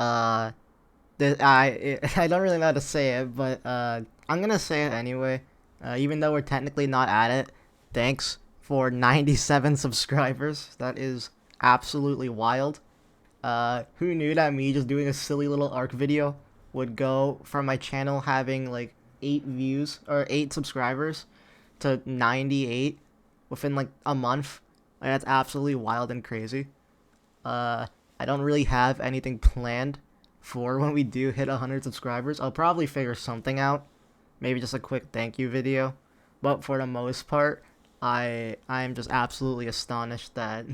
Uh, I don't really know how to say it, but I'm gonna say it anyway. Even though we're technically not at it, thanks for 97 subscribers. That is absolutely wild. Who knew that me just doing a silly little Ark video would go from my channel having like 8 views or 8 subscribers to 98 within like a month? Like, that's absolutely wild and crazy. Uh, I don't really have anything planned for when we do hit 100 subscribers. I'll probably figure something out. Maybe just a quick thank you video. But for the most part, I'm just absolutely astonished that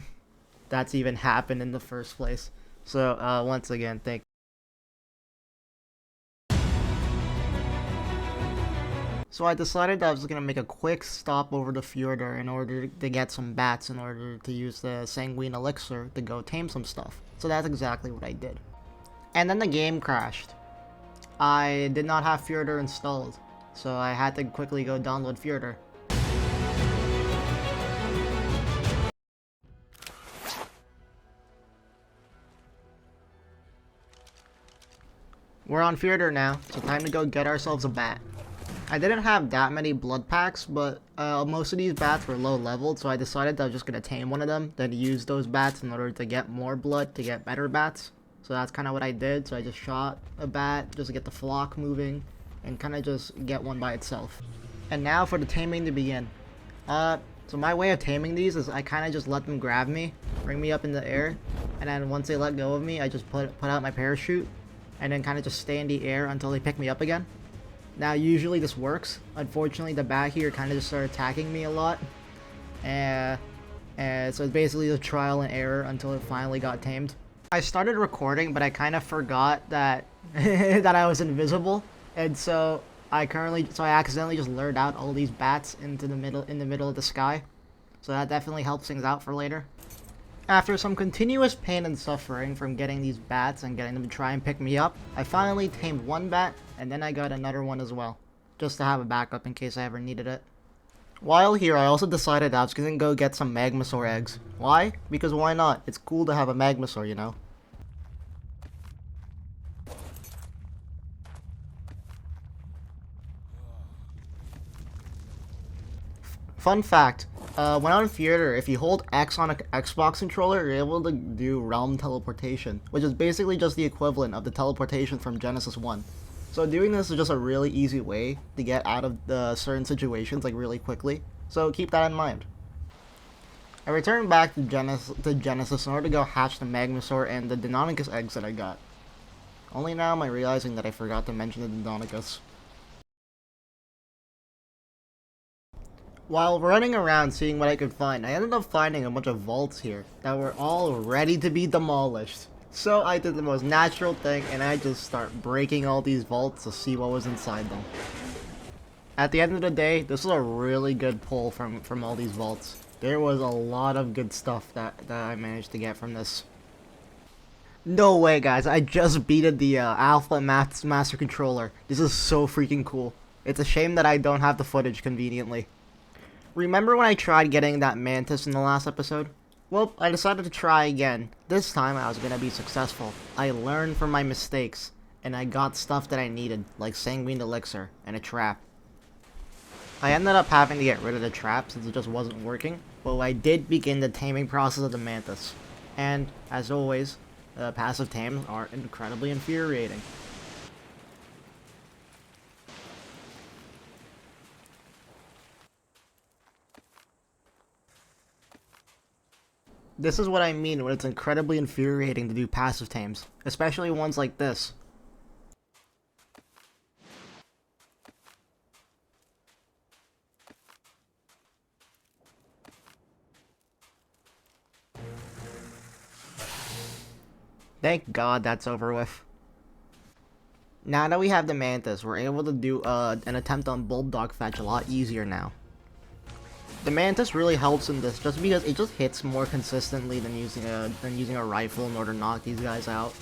that's even happened in the first place. So, once again, thank So I decided that I was going to make a quick stop over to Fjordur in order to get some bats in order to use the Sanguine Elixir to go tame some stuff. So that's exactly what I did. And then the game crashed. I did not have Fjordur installed, so I had to quickly go download Fjordur. We're on Fjordur now, so time to go get ourselves a bat. I didn't have that many blood packs, but most of these bats were low leveled, so I decided that I was just going to tame one of them, then use those bats in order to get more blood to get better bats. So that's kind of what I did, so I just shot a bat just to get the flock moving, and kind of just get one by itself. And now for the taming to begin. So my way of taming these is I kind of just let them grab me, bring me up in the air, and then once they let go of me, I just put out my parachute, and then kind of just stay in the air until they pick me up again. Now, usually this works. Unfortunately, the bat here kind of just started attacking me a lot. So it's basically a trial and error until it finally got tamed. I started recording, but I kind of forgot that that I was invisible, and so I accidentally just lured out all these bats in the middle of the sky. So that definitely helps things out for later. After some continuous pain and suffering from getting these bats and getting them to try and pick me up, I finally tamed one bat, and then I got another one as well, just to have a backup in case I ever needed it. While here, I also decided I was gonna go get some Magmasaur eggs. Why? Because why not? It's cool to have a Magmasaur, you know? Fun fact, when on Fjordur, if you hold X on an Xbox controller, you're able to do realm teleportation, which is basically just the equivalent of the teleportation from Genesis 1. So doing this is just a really easy way to get out of the certain situations like really quickly, so keep that in mind. I returned back to Genesis in order to go hatch the Magmasaur and the Deinonychus eggs that I got. Only now am I realizing that I forgot to mention the Deinonychus. While running around seeing what I could find, I ended up finding a bunch of vaults here that were all ready to be demolished. So I did the most natural thing and I just start breaking all these vaults to see what was inside them. At the end of the day, this was a really good pull from all these vaults. There was a lot of good stuff that I managed to get from this. No way, guys, I just beated the Alpha Master Controller. This is so freaking cool. It's a shame that I don't have the footage conveniently. Remember when I tried getting that Mantis in the last episode? Well, I decided to try again. This time I was gonna be successful. I learned from my mistakes, and I got stuff that I needed, like Sanguine Elixir and a trap. I ended up having to get rid of the trap since it just wasn't working, but I did begin the taming process of the Mantis. And, as always, passive tames are incredibly infuriating. This is what I mean when it's incredibly infuriating to do passive tames, especially ones like this. Thank God that's over with. Now that we have the Mantis, we're able to do an attempt on Bulldog Fetch a lot easier now. The Mantis really helps in this just because it just hits more consistently than using a rifle in order to knock these guys out.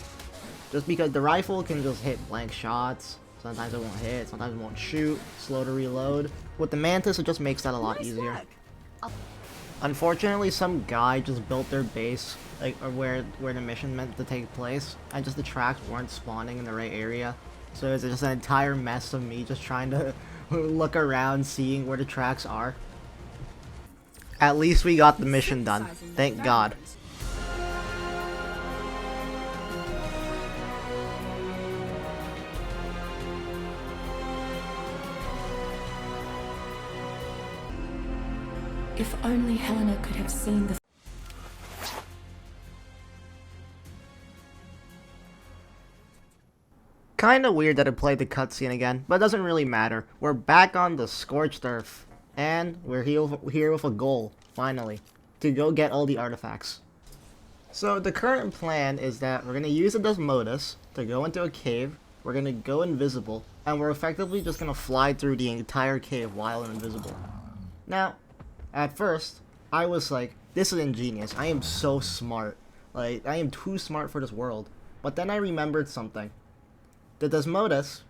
Just because the rifle can just hit blank shots, sometimes it won't hit, sometimes it won't shoot, slow to reload. With the Mantis, it just makes that a lot easier. Unfortunately, some guy just built their base, like, or where the mission meant to take place, and just the tracks weren't spawning in the right area. So it's just an entire mess of me just trying to look around, seeing where the tracks are. At least we got the mission done. Thank God. If only Helena could have seen the... Kinda weird that I played the cutscene again, but it doesn't really matter. We're back on the scorched earth, and we're here with a goal, finally, to go get all the artifacts. So the current plan is that we're gonna use the Desmodus to go into a cave, we're gonna go invisible, and we're effectively just gonna fly through the entire cave while invisible. Now, at first, I was like, this is ingenious, I am so smart. Like, I am too smart for this world. But then I remembered something. The Desmodus,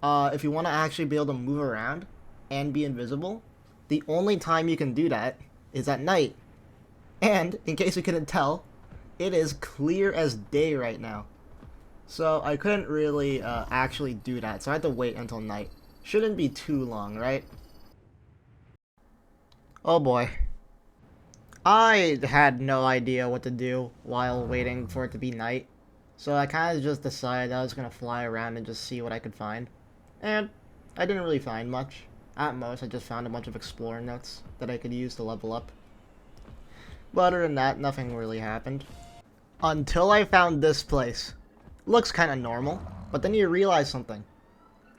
if you want to actually be able to move around and be invisible, the only time you can do that is at night. And, in case you couldn't tell, it is clear as day right now. So I couldn't really actually do that, so I had to wait until night. Shouldn't be too long, right? Oh boy. I had no idea what to do while waiting for it to be night. So I kind of just decided I was going to fly around and just see what I could find. And I didn't really find much. At most, I just found a bunch of explorer notes that I could use to level up. But other than that, nothing really happened. Until I found this place. Looks kind of normal, but then you realize something.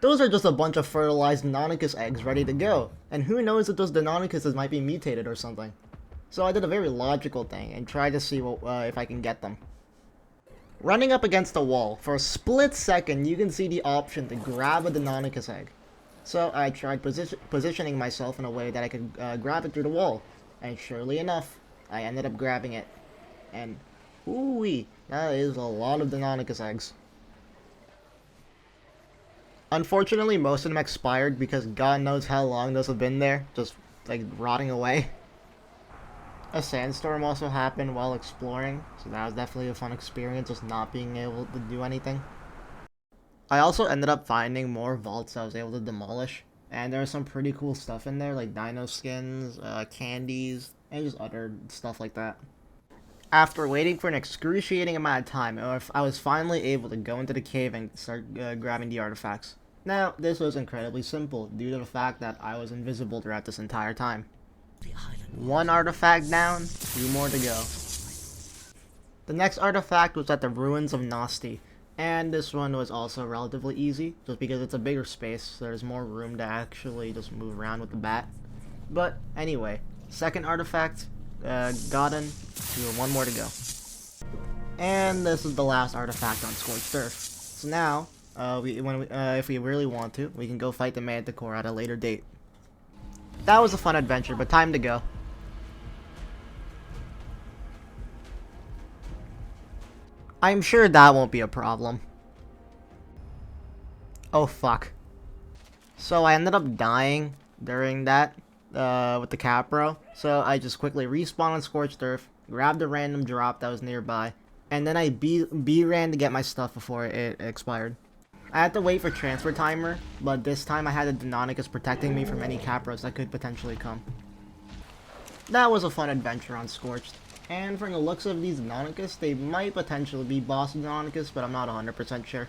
Those are just a bunch of fertilized Deinonychus eggs ready to go. And who knows if those Deinonychuses might be mutated or something. So I did a very logical thing and tried to see if I can get them. Running up against a wall, for a split second you can see the option to grab a Deinonychus egg. So I tried positioning myself in a way that I could grab it through the wall. And surely enough, I ended up grabbing it. And, ooh-wee, that is a lot of Deinonychus eggs. Unfortunately, most of them expired because God knows how long those have been there, just, like, rotting away. A sandstorm also happened while exploring, so that was definitely a fun experience, just not being able to do anything. I also ended up finding more vaults I was able to demolish, and there was some pretty cool stuff in there, like dino skins, candies, and just other stuff like that. After waiting for an excruciating amount of time, I was finally able to go into the cave and start grabbing the artifacts. Now, this was incredibly simple, due to the fact that I was invisible throughout this entire time. One artifact down, 2 more to go. The next artifact was at the ruins of Nosti, and this one was also relatively easy, just because it's a bigger space, so there's more room to actually just move around with the bat. But anyway, second artifact, gotten, 1 more to go. And this is the last artifact on Scorched Earth. So now, if we really want to, we can go fight the Manticore at a later date. That was a fun adventure, but time to go. I'm sure that won't be a problem. Oh fuck. So I ended up dying during that, with the Capro. So I just quickly respawned on Scorched Earth, grabbed a random drop that was nearby, and then I B-ran to get my stuff before it expired. I had to wait for transfer timer, but this time I had a Deinonychus protecting me from any Capros that could potentially come. That was a fun adventure on Scorched. And from the looks of these Deinonychus, they might potentially be boss Deinonychus, but I'm not 100% sure.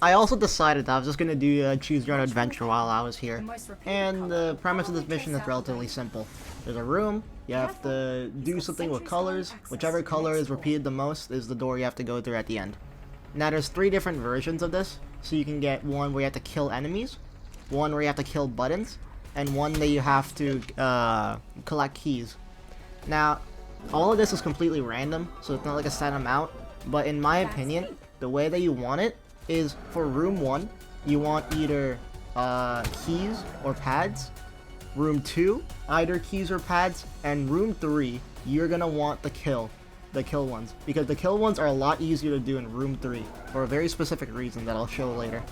I also decided that I was just going to do choose your own adventure while I was here. And the premise of this mission is relatively simple. There's a room, you have to do something with colors. Whichever color is repeated the most is the door you have to go through at the end. Now there's 3 different versions of this. So you can get one where you have to kill enemies, one where you have to kill buttons, and one that you have to collect keys. Now, all of this is completely random, so it's not like a set amount, but in my opinion, the way that you want it is for room 1, you want either keys or pads, room 2, either keys or pads, and room 3, you're gonna want the kill ones, because the kill ones are a lot easier to do in room 3, for a very specific reason that I'll show later.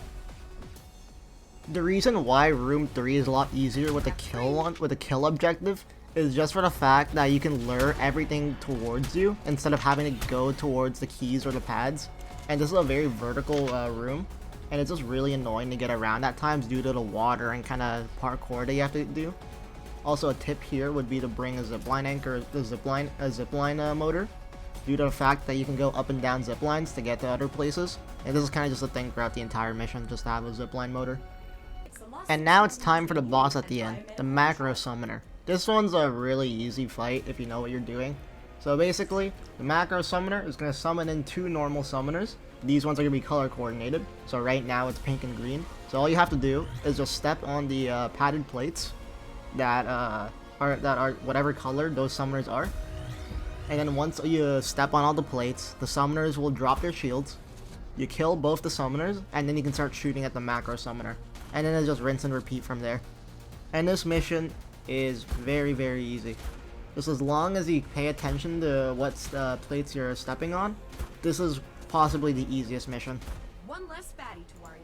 The reason why room 3 is a lot easier with the kill objective is just for the fact that you can lure everything towards you instead of having to go towards the keys or the pads. And this is a very vertical room, and it's just really annoying to get around at times due to the water and kind of parkour that you have to do. Also, a tip here would be to bring a zipline anchor, a zipline motor, due to the fact that you can go up and down zip lines to get to other places. And this is kind of just a thing throughout the entire mission, just to have a zipline motor. And now it's time for the boss at the end, the Macro Summoner. This one's a really easy fight if you know what you're doing. So basically, the Macro Summoner is going to summon in 2 normal summoners. These ones are going to be color coordinated. So right now it's pink and green. So all you have to do is just step on the padded plates that are whatever color those summoners are. And then once you step on all the plates, the summoners will drop their shields. You kill both the summoners, and then you can start shooting at the Macro Summoner. And then it's just rinse and repeat from there. And this mission is very, very easy. Just as long as you pay attention to what plates you're stepping on, this is possibly the easiest mission. One less baddie to worry